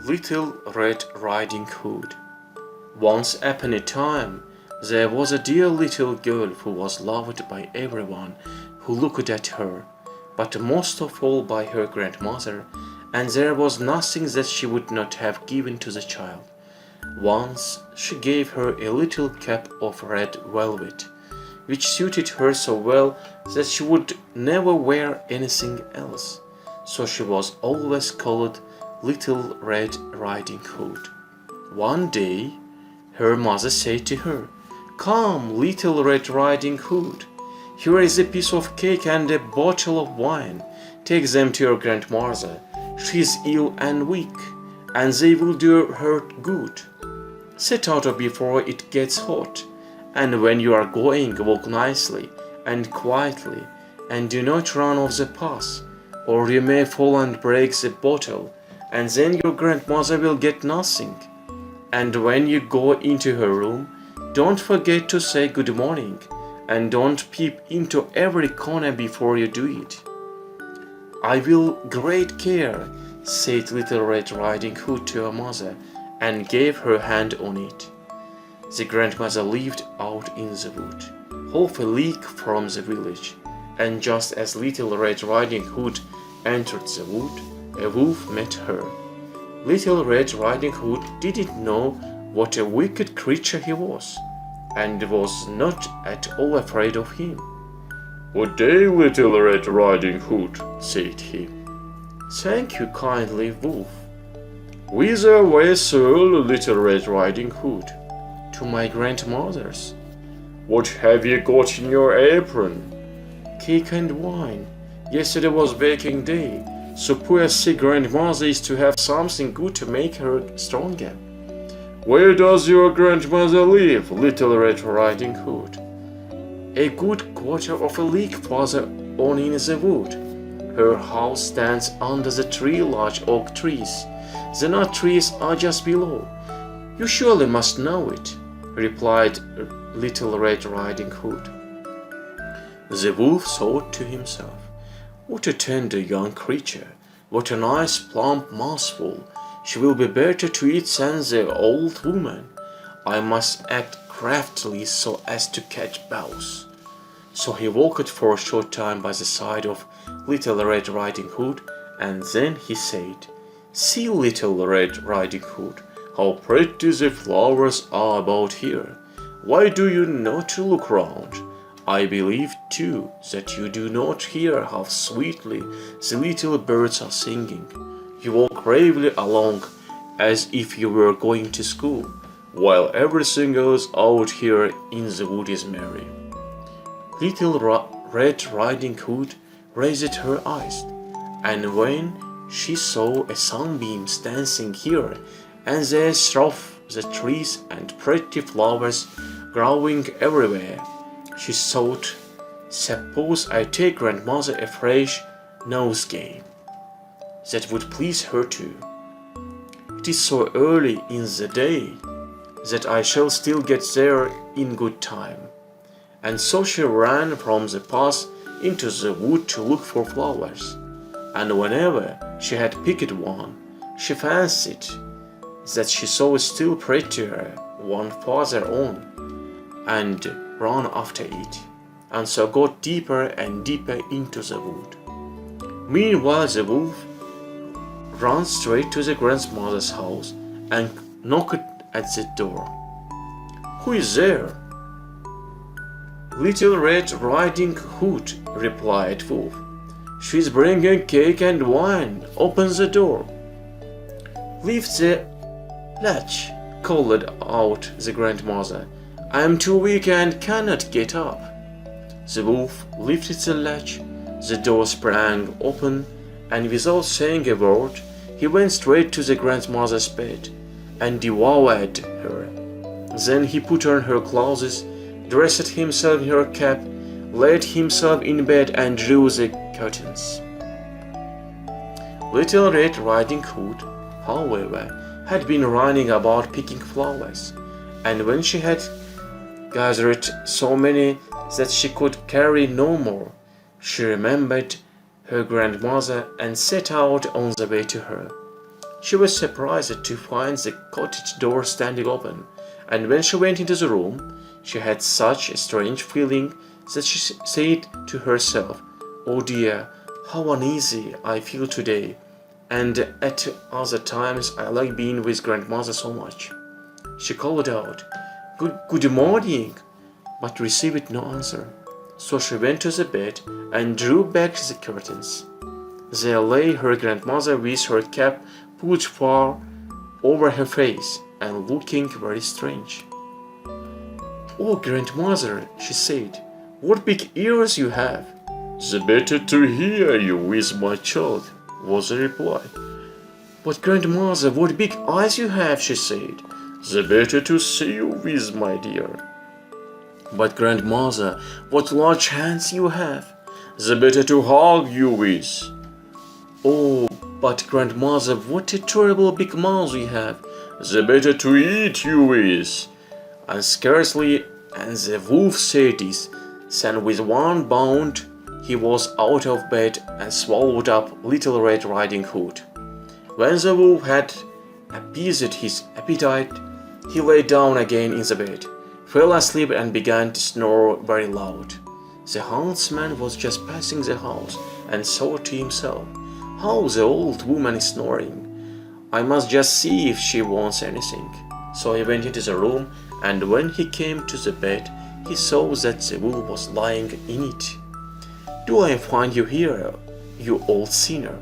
Little Red Riding Hood. Once upon a time, there was a dear little girl who was loved by everyone who looked at her, but most of all by her grandmother, and there was nothing that she would not have given to the child. Once she gave her a little cap of red velvet, which suited her so well that she would never wear anything else, so she was always called Little Red Riding Hood. One day, her mother said to her, "Come, Little Red Riding Hood, here is a piece of cake and a bottle of wine. Take them to your grandmother. She is ill and weak, and they will do her good. Set out before it gets hot, and when you are going, walk nicely and quietly, and do not run off the path, or you may fall and break the bottle, and then your grandmother will get nothing. And when you go into her room, don't forget to say good morning, and don't peep into every corner before you do it." "I will great care," said Little Red Riding Hood to her mother, and gave her hand on it. The grandmother lived out in the wood, half a league from the village, and just as Little Red Riding Hood entered the wood, a wolf met her. Little Red Riding Hood didn't know what a wicked creature he was, and was not at all afraid of him. "Good day, Little Red Riding Hood," said he. "Thank you kindly, wolf." "Whither away, sir, Little Red Riding Hood?" "To my grandmother's." "What have you got in your apron?" "Cake and wine. Yesterday was baking day, so poor sick grandmother is to have something good to make her stronger." "Where does your grandmother live, Little Red Riding Hood?" "A good quarter of a league farther on in the wood. Her house stands under the three large oak trees. The nut trees are just below. You surely must know it," replied Little Red Riding Hood. The wolf thought to himself, "What a tender young creature! What a nice plump mouthful! She will be better to eat than the old woman. I must act craftily so as to catch both." So he walked for a short time by the side of Little Red Riding Hood, and then he said, "See, Little Red Riding Hood, how pretty the flowers are about here. Why do you not look round? I believe, too, that you do not hear how sweetly the little birds are singing. You walk bravely along as if you were going to school, while everything else out here in the wood is merry." Little Red Riding Hood raised her eyes, and when she saw a sunbeams dancing here and there through the trees and pretty flowers growing everywhere, she thought, "Suppose I take grandmother a fresh nosegay. That would please her too. It is so early in the day that I shall still get there in good time." And so she ran from the path into the wood to look for flowers, and whenever she had picked one, she fancied that she saw a still prettier one farther on, and ran after it, and so got deeper and deeper into the wood. Meanwhile the wolf ran straight to the grandmother's house and knocked at the door. "Who is there?" "Little Red Riding Hood," replied Wolf. "She's bringing cake and wine. Open the door." "Lift the latch," called out the grandmother. "I am too weak and cannot get up." The wolf lifted the latch, the door sprang open, and without saying a word, he went straight to the grandmother's bed and devoured her. Then he put on her clothes, dressed himself in her cap, laid himself in bed, and drew the curtains. Little Red Riding Hood, however, had been running about picking flowers, and when she had gathered so many that she could carry no more, she remembered her grandmother and set out on the way to her. She was surprised to find the cottage door standing open, and when she went into the room, she had such a strange feeling that she said to herself, "Oh dear, how uneasy I feel today, and at other times I like being with grandmother so much." She called out, Good morning," but received no answer. So she went to the bed and drew back the curtains. There lay her grandmother with her cap pulled far over her face and looking very strange. "Oh, grandmother," she said, "what big ears you have!" "The better to hear you with, my child," was the reply. "But grandmother, what big eyes you have," she said. "The better to see you with, my dear." "But grandmother, what large hands you have." "The better to hug you with." "Oh, but grandmother, what a terrible big mouth you have." "The better to eat you with." And scarcely and the wolf said this, than with one bound he was out of bed and swallowed up Little Red Riding Hood. When the wolf had appeased his appetite, he lay down again in the bed, fell asleep and began to snore very loud. The huntsman was just passing the house and thought to himself, "How the old woman is snoring! I must just see if she wants anything." So he went into the room, and when he came to the bed, he saw that the wolf was lying in it. "Do I find you here, you old sinner?"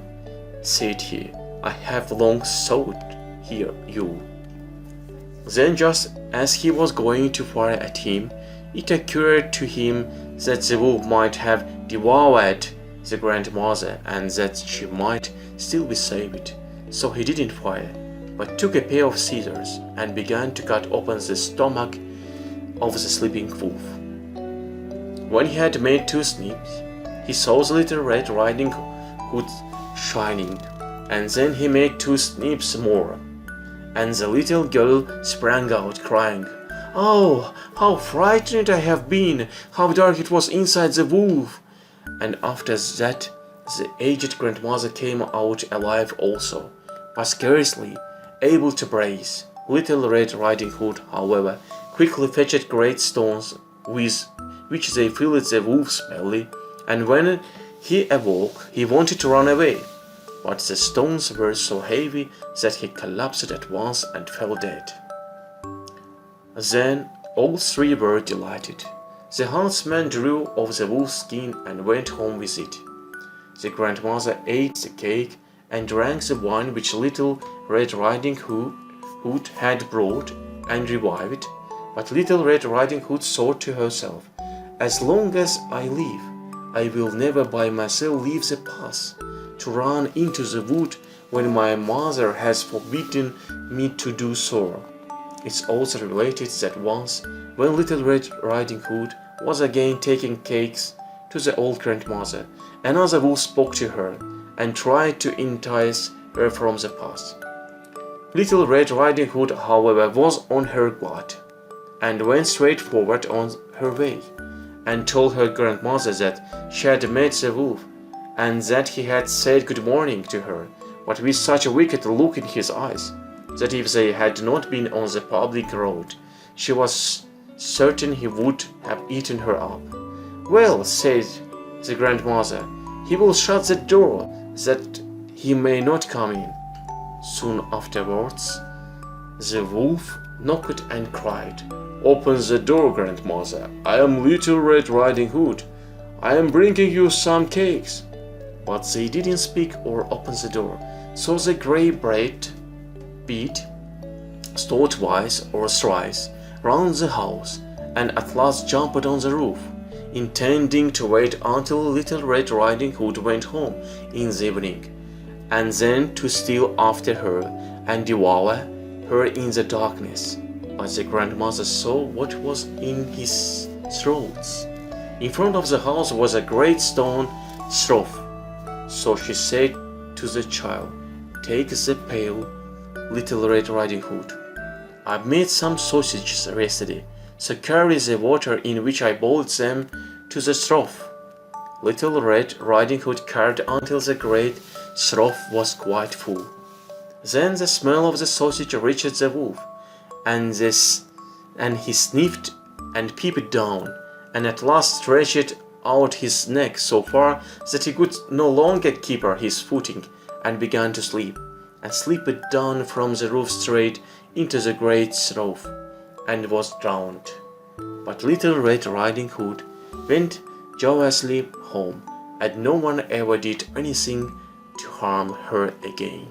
said he. "I have long sought here you." Then, just as he was going to fire at him, it occurred to him that the wolf might have devoured the grandmother and that she might still be saved. So he didn't fire, but took a pair of scissors and began to cut open the stomach of the sleeping wolf. When he had made 2 snips, he saw the Little Red Riding Hood shining, and then he made 2 snips more, and the little girl sprang out, crying, "Oh, how frightened I have been! How dark it was inside the wolf!" And after that, the aged grandmother came out alive also, but scarcely able to breathe. Little Red Riding Hood, however, quickly fetched great stones with which they filled the wolf's belly, and when he awoke, he wanted to run away, but the stones were so heavy that he collapsed at once and fell dead. Then all 3 were delighted. The huntsman drew off the wolf's skin and went home with it. The grandmother ate the cake and drank the wine which Little Red Riding Hood had brought and revived, but Little Red Riding Hood thought to herself, "As long as I live, I will never by myself leave the path to run into the wood when my mother has forbidden me to do so." It's also related that once, when Little Red Riding Hood was again taking cakes to the old grandmother, another wolf spoke to her and tried to entice her from the path. Little Red Riding Hood, however, was on her guard, and went straight forward on her way, and told her grandmother that she had met the wolf, and that he had said good morning to her, but with such a wicked look in his eyes, that if they had not been on the public road, she was certain he would have eaten her up. "Well," said the grandmother, "he will shut the door, that he may not come in." Soon afterwards, the wolf knocked and cried, "Open the door, grandmother. I am Little Red Riding Hood. I am bringing you some cakes." But they didn't speak or open the door, so the grey-braied beat stole twice or thrice round the house, and at last jumped on the roof, intending to wait until Little Red Riding Hood went home in the evening, and then to steal after her and devour her in the darkness. But the grandmother saw what was in his throats. In front of the house was a great stone trough. So she said to the child, "Take the pail, Little Red Riding Hood. I made some sausages yesterday, so carry the water in which I boiled them to the trough." Little Red Riding Hood carried until the great trough was quite full. Then the smell of the sausage reached the wolf, and he sniffed and peeped down, and at last stretched out his neck so far that he could no longer keep his footing, and began to sleep, and slipped down from the roof straight into the great trough, and was drowned. But Little Red Riding Hood went joyously home, and no one ever did anything to harm her again.